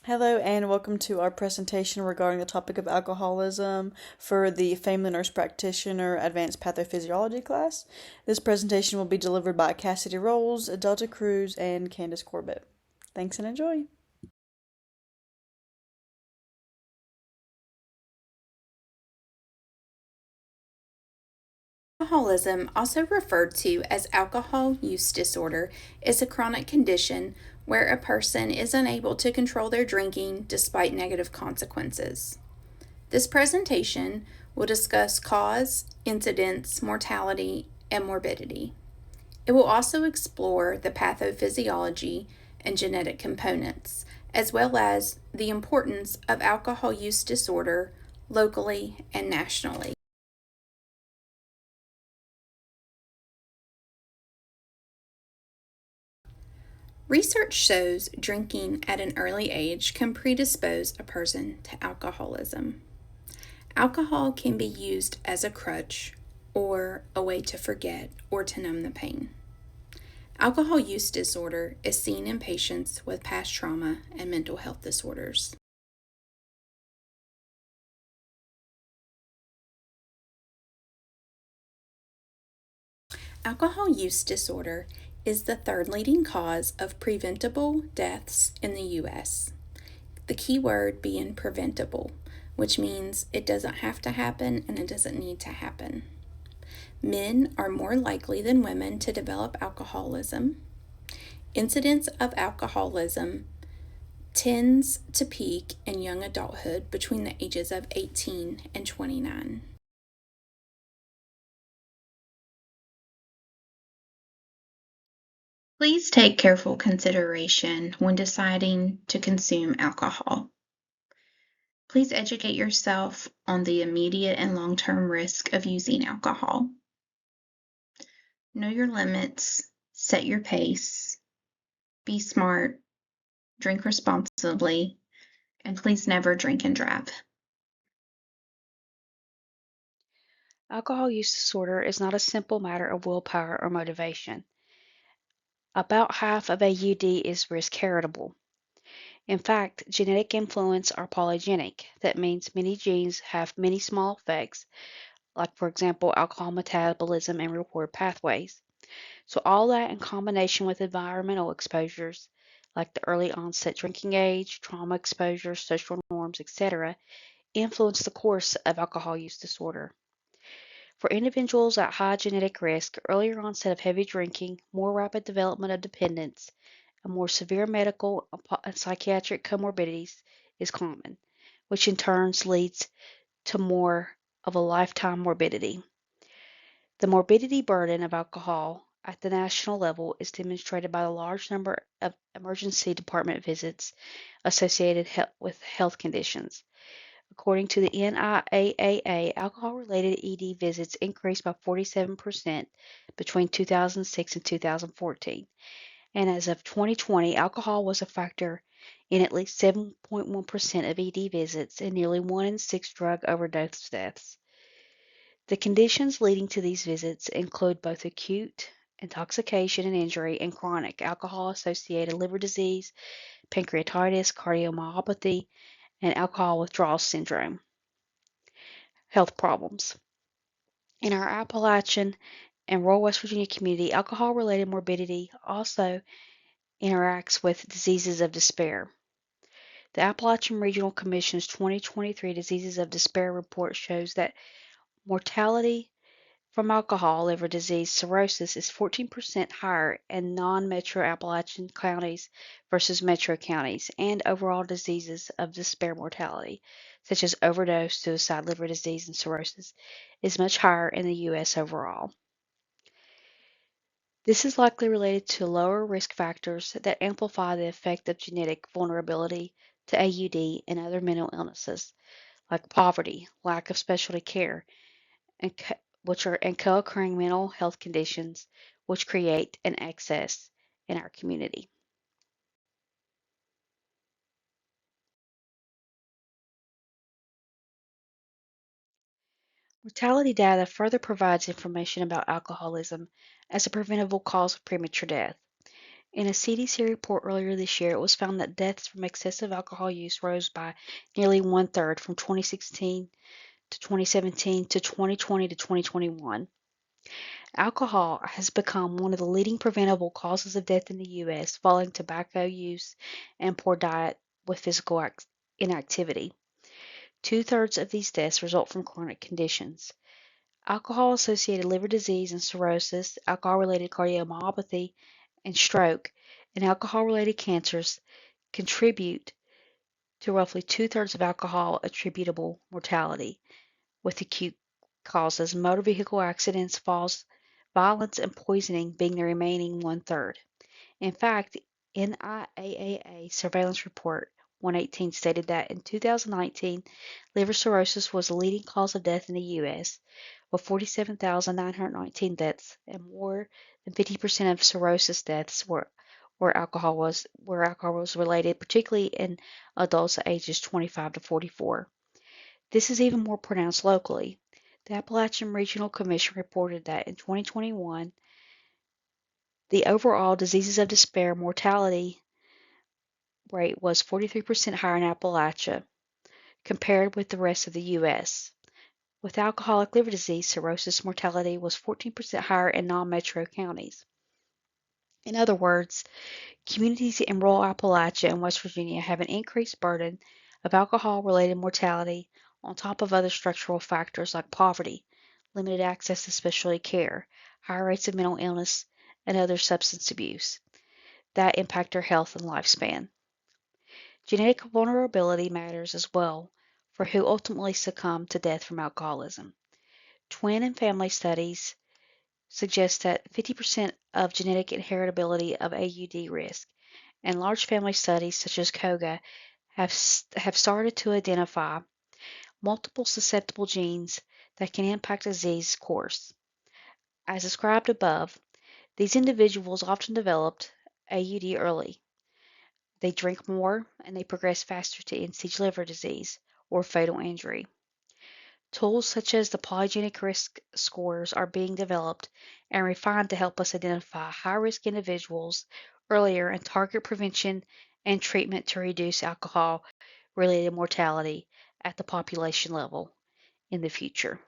Hello and welcome to our presentation regarding the topic of alcoholism for the Family Nurse Practitioner Advanced Pathophysiology class. This presentation will be delivered by Cassidy Rolls, Delta Cruz, and Candace Corbett. Thanks and enjoy. Alcoholism, also referred to as alcohol use disorder, is a chronic condition where a person is unable to control their drinking despite negative consequences. This presentation will discuss cause, incidence, mortality, and morbidity. It will also explore the pathophysiology and genetic components, as well as the importance of alcohol use disorder locally and nationally. Research shows drinking at an early age can predispose a person to alcoholism. Alcohol can be used as a crutch or a way to forget or to numb the pain. Alcohol use disorder is seen in patients with past trauma and mental health disorders. Alcohol use disorder is the third leading cause of preventable deaths in the U.S. The key word being preventable, which means it doesn't have to happen and it doesn't need to happen. Men are more likely than women to develop alcoholism. Incidence of alcoholism tends to peak in young adulthood between the ages of 18 and 29. Please take careful consideration when deciding to consume alcohol. Please educate yourself on the immediate and long-term risk of using alcohol. Know your limits, set your pace, be smart, drink responsibly, and please never drink and drive. Alcohol use disorder is not a simple matter of willpower or motivation. About half of AUD is risk heritable. In fact, genetic influence are polygenic. That means many genes have many small effects, like, for example, alcohol metabolism and reward pathways. So, all that in combination with environmental exposures, like the early onset drinking age, trauma exposure, social norms, etc., influence the course of alcohol use disorder. For individuals at high genetic risk, earlier onset of heavy drinking, more rapid development of dependence, and more severe medical and psychiatric comorbidities is common, which in turn leads to more of a lifetime morbidity. The morbidity burden of alcohol at the national level is demonstrated by the large number of emergency department visits associated with health conditions. According to the NIAAA, alcohol-related ED visits increased by 47% between 2006 and 2014, and as of 2020, alcohol was a factor in at least 7.1% of ED visits and nearly 1 in 6 drug overdose deaths. The conditions leading to these visits include both acute intoxication and injury and chronic alcohol-associated liver disease, pancreatitis, cardiomyopathy, and alcohol withdrawal syndrome. Health problems. In our Appalachian and rural West Virginia community, alcohol-related morbidity also interacts with diseases of despair. The Appalachian Regional Commission's 2023 Diseases of Despair report shows that mortality from alcohol, liver disease, cirrhosis is 14% higher in non-metro Appalachian counties versus metro counties, and overall diseases of despair mortality, such as overdose, suicide, liver disease, and cirrhosis, is much higher in the U.S. overall. This is likely related to lower risk factors that amplify the effect of genetic vulnerability to AUD and other mental illnesses, like poverty, lack of specialty care, and co-occurring mental health conditions which create an excess in our community. Mortality data further provides information about alcoholism as a preventable cause of premature death. In a CDC report earlier this year, it was found that deaths from excessive alcohol use rose by nearly one-third from 2016 to 2017 to 2020 to 2021. Alcohol has become one of the leading preventable causes of death in the U.S., following tobacco use and poor diet with physical inactivity. Two-thirds of these deaths result from chronic conditions. Alcohol-associated liver disease and cirrhosis, alcohol-related cardiomyopathy and stroke, and alcohol-related cancers contribute to roughly two-thirds of alcohol-attributable mortality, with acute causes, motor vehicle accidents, falls, violence, and poisoning being the remaining one-third. In fact, the NIAAA Surveillance Report 118 stated that in 2019, liver cirrhosis was the leading cause of death in the U.S., with 47,919 deaths, and more than 50% of cirrhosis deaths where alcohol was related, particularly in adults ages 25 to 44. This is even more pronounced locally. The Appalachian Regional Commission reported that in 2021, the overall diseases of despair mortality rate was 43% higher in Appalachia compared with the rest of the U.S. With alcoholic liver disease, cirrhosis mortality was 14% higher in non-metro counties. In other words, communities in rural Appalachia and West Virginia have an increased burden of alcohol-related mortality on top of other structural factors like poverty, limited access to specialty care, higher rates of mental illness, and other substance abuse that impact their health and lifespan. Genetic vulnerability matters as well for who ultimately succumb to death from alcoholism. Twin and family studies suggest that 50% of genetic inheritability of AUD risk, and large family studies such as COGA have started to identify multiple susceptible genes that can impact disease course. As described above, these individuals often developed AUD early. They drink more and they progress faster to end-stage liver disease or fatal injury. Tools such as the polygenic risk scores are being developed and refined to help us identify high-risk individuals earlier and target prevention and treatment to reduce alcohol-related mortality at the population level in the future.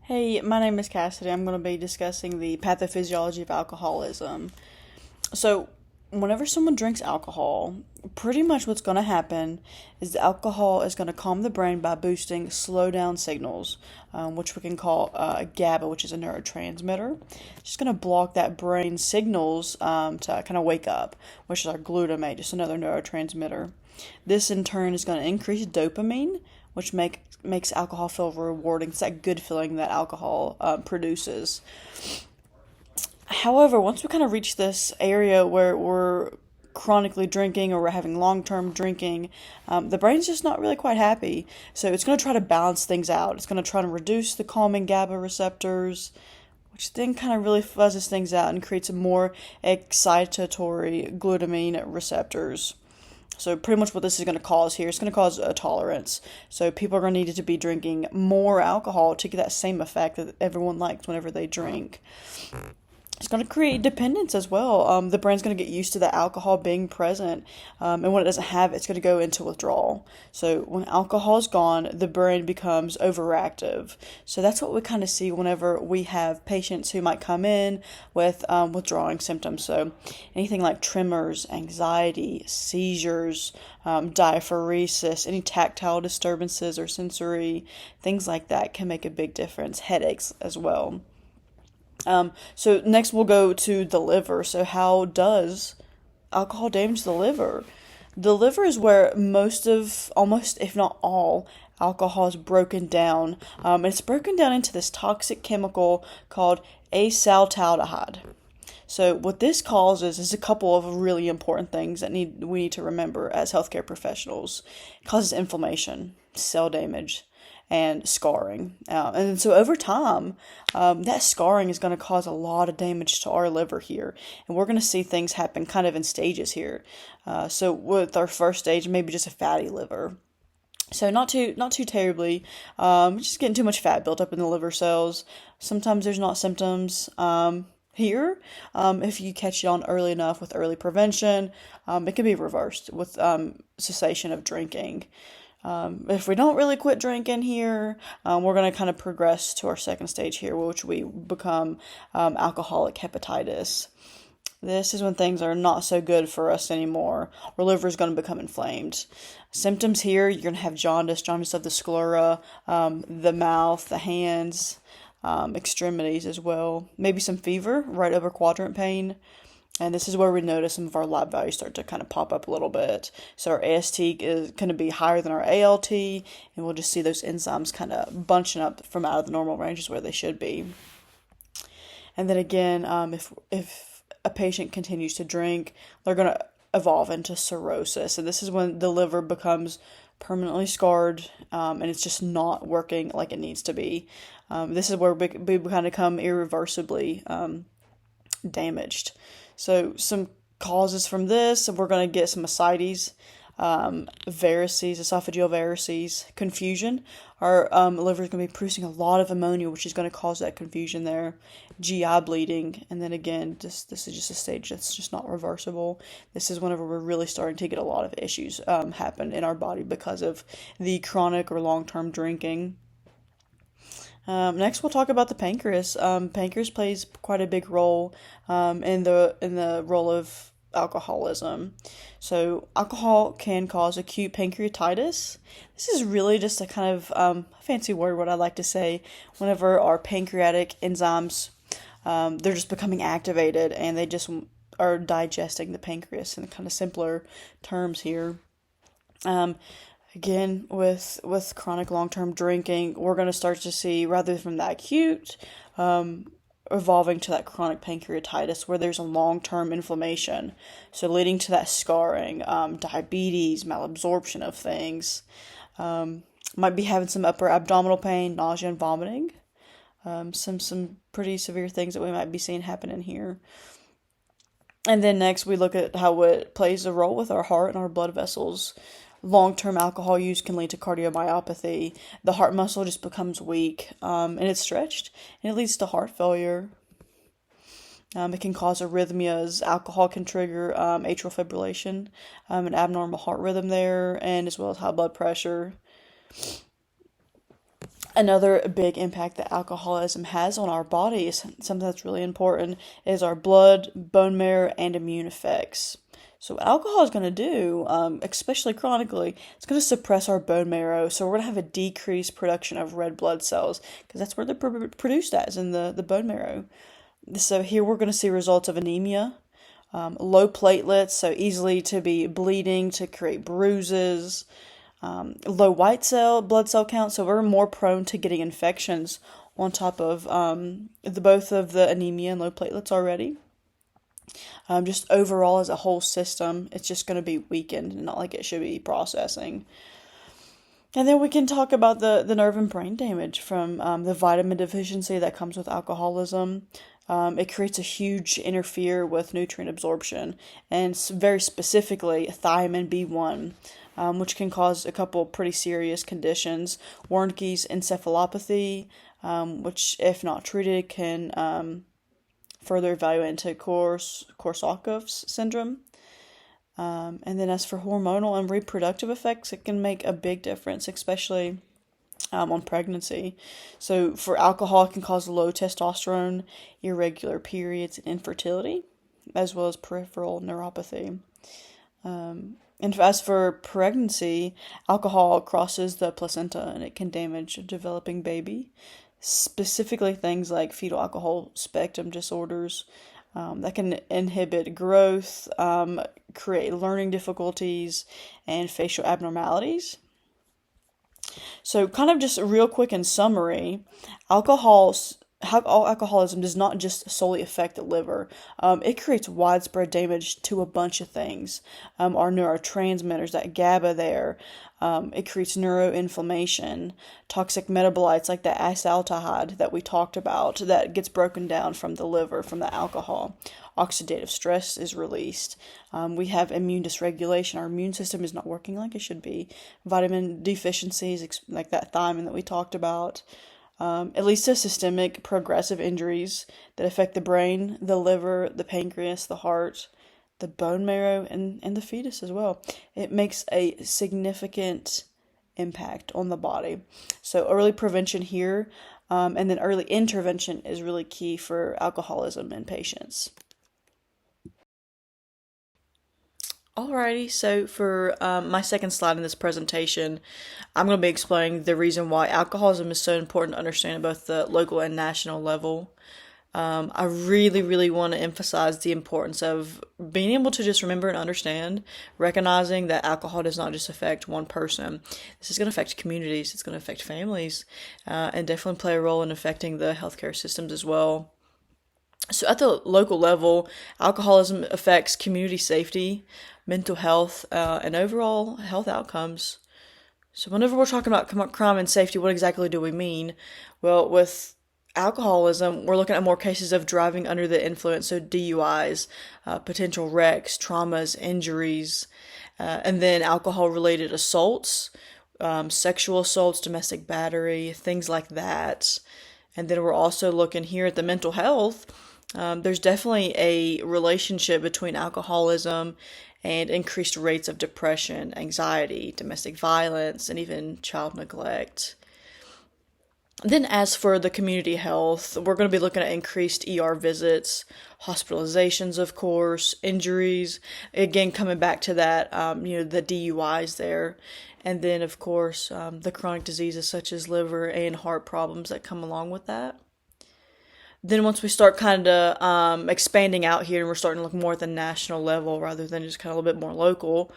Hey, my name is Cassidy. I'm going to be discussing the pathophysiology of alcoholism. So, whenever someone drinks alcohol, pretty much what's going to happen is the alcohol is going to calm the brain by boosting slow down signals, which we can call GABA, which is a neurotransmitter. It's just going to block that brain signals to kind of wake up, which is our glutamate, just another neurotransmitter. This in turn is going to increase dopamine, which makes alcohol feel rewarding. It's that good feeling that alcohol produces. However, once we kind of reach this area where we're chronically drinking or we're having long-term drinking, the brain's just not really quite happy. So it's going to try to balance things out. It's going to try to reduce the calming GABA receptors, which then kind of really fuzzes things out and creates a more excitatory glutamine receptors. So pretty much what this is going to cause here, it's going to cause a tolerance. So people are going to need to be drinking more alcohol to get that same effect that everyone likes whenever they drink. It's going to create dependence as well. The brain's going to get used to the alcohol being present, and when it doesn't have it, it's going to go into withdrawal. So when alcohol is gone, the brain becomes overactive. So that's what we kind of see whenever we have patients who might come in with withdrawing symptoms. So anything like tremors, anxiety, seizures, diaphoresis, any tactile disturbances or sensory, things like that can make a big difference. Headaches as well. So next we'll go to the liver. So how does alcohol damage the liver? The liver is where almost if not all, alcohol is broken down. And it's broken down into this toxic chemical called acetaldehyde. So what this causes is a couple of really important things that we need to remember as healthcare professionals. It causes inflammation, cell damage, and scarring. And so over time, that scarring is going to cause a lot of damage to our liver here. And we're going to see things happen kind of in stages here. So with our first stage, maybe just a fatty liver. So not too terribly, just getting too much fat built up in the liver cells. Sometimes there's not symptoms here. If you catch it on early enough with early prevention, it can be reversed with cessation of drinking. If we don't really quit drinking here, we're going to kind of progress to our second stage here, which we become alcoholic hepatitis. This is when things are not so good for us anymore. Our liver is going to become inflamed. Symptoms here, you're going to have jaundice of the sclera, the mouth, the hands, extremities as well. Maybe some fever, right upper quadrant pain. And this is where we notice some of our lab values start to kind of pop up a little bit. So our AST is going to be higher than our ALT, and we'll just see those enzymes kind of bunching up from out of the normal ranges where they should be. And then again, if a patient continues to drink, they're going to evolve into cirrhosis. And this is when the liver becomes permanently scarred, and it's just not working like it needs to be. This is where we kind of become irreversibly damaged. So some causes from this, we're going to get some ascites, varices, esophageal varices, confusion. Our liver is going to be producing a lot of ammonia, which is going to cause that confusion there. GI bleeding, and then again, this is just a stage that's just not reversible. This is whenever we're really starting to get a lot of issues happen in our body because of the chronic or long-term drinking. Next, we'll talk about the pancreas. Pancreas plays quite a big role in the role of alcoholism. So, alcohol can cause acute pancreatitis. This is really just a kind of fancy word, what I like to say, whenever our pancreatic enzymes they're just becoming activated and they just are digesting the pancreas in kind of simpler terms here. Again, with chronic long-term drinking, we're going to start to see, rather from that acute, evolving to that chronic pancreatitis where there's a long-term inflammation. So leading to that scarring, diabetes, malabsorption of things. Might be having some upper abdominal pain, nausea, and vomiting. Some pretty severe things that we might be seeing happen in here. And then next we look at how it plays a role with our heart and our blood vessels. Long-term alcohol use can lead to cardiomyopathy. The heart muscle just becomes weak, and it's stretched, and it leads to heart failure. It can cause arrhythmias. Alcohol can trigger atrial fibrillation, an abnormal heart rhythm there, and as well as high blood pressure. Another big impact that alcoholism has on our body is something that's really important, is our blood, bone marrow, and immune effects. So what alcohol is going to do, especially chronically, it's going to suppress our bone marrow. So we're going to have a decreased production of red blood cells because that's where they're produced as in the bone marrow. So here we're going to see results of anemia, low platelets, so easily to be bleeding, to create bruises, low white blood cell count, so we're more prone to getting infections on top of both of the anemia and low platelets already. Just overall as a whole system, it's just going to be weakened, not like it should be processing. And then we can talk about the nerve and brain damage from the vitamin deficiency that comes with alcoholism. It creates a huge interfere with nutrient absorption, and very specifically thiamine B1, which can cause a couple pretty serious conditions. Wernicke's encephalopathy, which if not treated can further evaluate into Korsakoff's syndrome. And then as for hormonal and reproductive effects, it can make a big difference, especially on pregnancy. So for alcohol, it can cause low testosterone, irregular periods, and infertility, as well as peripheral neuropathy. And as for pregnancy, alcohol crosses the placenta and it can damage a developing baby. Specifically things like fetal alcohol spectrum disorders that can inhibit growth, create learning difficulties, and facial abnormalities. So kind of just real quick in summary, alcohol alcoholism does not just solely affect the liver. It creates widespread damage to a bunch of things. Our neurotransmitters, that GABA there, it creates neuroinflammation, toxic metabolites like the acetaldehyde that we talked about that gets broken down from the liver from the alcohol. Oxidative stress is released. We have immune dysregulation. Our immune system is not working like it should be. Vitamin deficiencies, like that thiamine that we talked about. It leads to systemic progressive injuries that affect the brain, the liver, the pancreas, the heart, the bone marrow, and the fetus as well. It makes a significant impact on the body. So early prevention here, and then early intervention is really key for alcoholism in patients. Alrighty, so for my second slide in this presentation, I'm going to be explaining the reason why alcoholism is so important to understand at both the local and national level. I really, really want to emphasize the importance of being able to just remember and understand, recognizing that alcohol does not just affect one person. This is going to affect communities, it's going to affect families, and definitely play a role in affecting the healthcare systems as well. So at the local level, alcoholism affects community safety, mental health, and overall health outcomes. So whenever we're talking about crime and safety, what exactly do we mean? Well, with alcoholism, we're looking at more cases of driving under the influence, so DUIs, potential wrecks, traumas, injuries, and then alcohol-related assaults, sexual assaults, domestic battery, things like that. And then we're also looking here at the mental health. There's definitely a relationship between alcoholism and increased rates of depression, anxiety, domestic violence, and even child neglect. Then as for the community health, we're going to be looking at increased ER visits, hospitalizations, of course, injuries, again, coming back to that, the DUIs there. And then, of course, the chronic diseases such as liver and heart problems that come along with that. Then once we start kind of expanding out here and we're starting to look more at the national level rather than just kind of a little bit more local,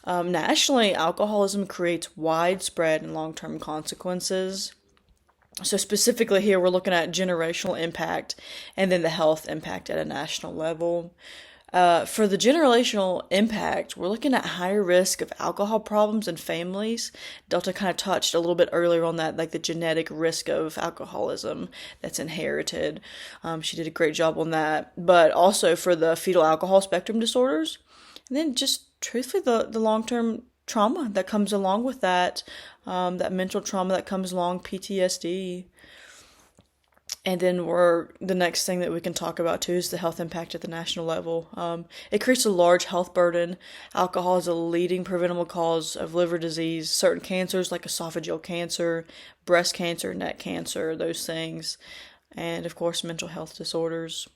nationally, alcoholism creates widespread and long-term consequences. So specifically here, we're looking at generational impact and then the health impact at a national level. For the generational impact, we're looking at higher risk of alcohol problems in families. Delta kind of touched a little bit earlier on that, like the genetic risk of alcoholism that's inherited. She did a great job on that. But also for the fetal alcohol spectrum disorders, and then just truthfully the long-term trauma that comes along with that, that mental trauma that comes along, PTSD. And then the next thing that we can talk about too is the health impact at the national level. It creates a large health burden. Alcohol is a leading preventable cause of liver disease, certain cancers like esophageal cancer, breast cancer, neck cancer, those things, and of course mental health disorders.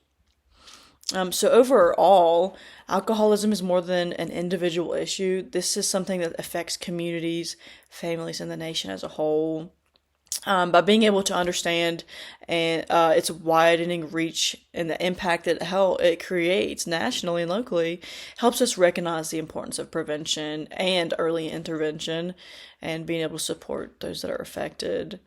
So overall, alcoholism is more than an individual issue. This is something that affects communities, families, and the nation as a whole. By being able to understand and its widening reach and the impact that it creates nationally and locally, helps us recognize the importance of prevention and early intervention and being able to support those that are affected.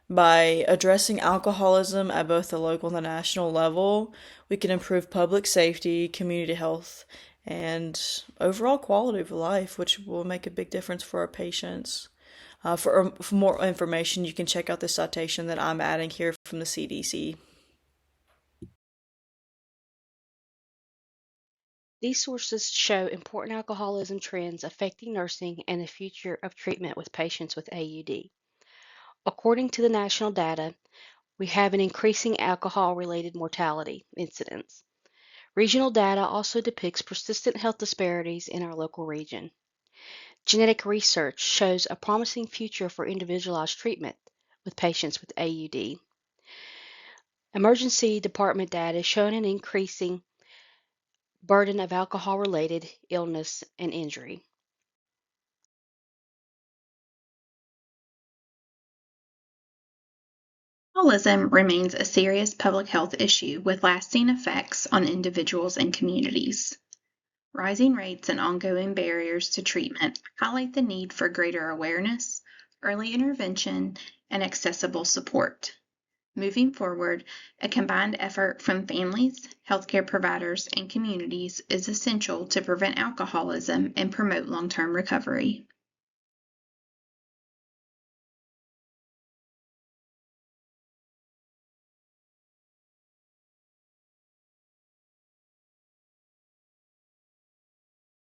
By addressing alcoholism at both the local and the national level, we can improve public safety, community health, and overall quality of life, which will make a big difference for our patients. For more information, you can check out the citation that I'm adding here from the CDC. These sources show important alcoholism trends affecting nursing and the future of treatment with patients with AUD. According to the national data, we have an increasing alcohol-related mortality incidence. Regional data also depicts persistent health disparities in our local region. Genetic research shows a promising future for individualized treatment with patients with AUD. Emergency department data showing an increasing burden of alcohol-related illness and injury. Alcoholism remains a serious public health issue with lasting effects on individuals and communities. Rising rates and ongoing barriers to treatment highlight the need for greater awareness, early intervention, and accessible support. Moving forward, a combined effort from families, healthcare providers, and communities is essential to prevent alcoholism and promote long-term recovery.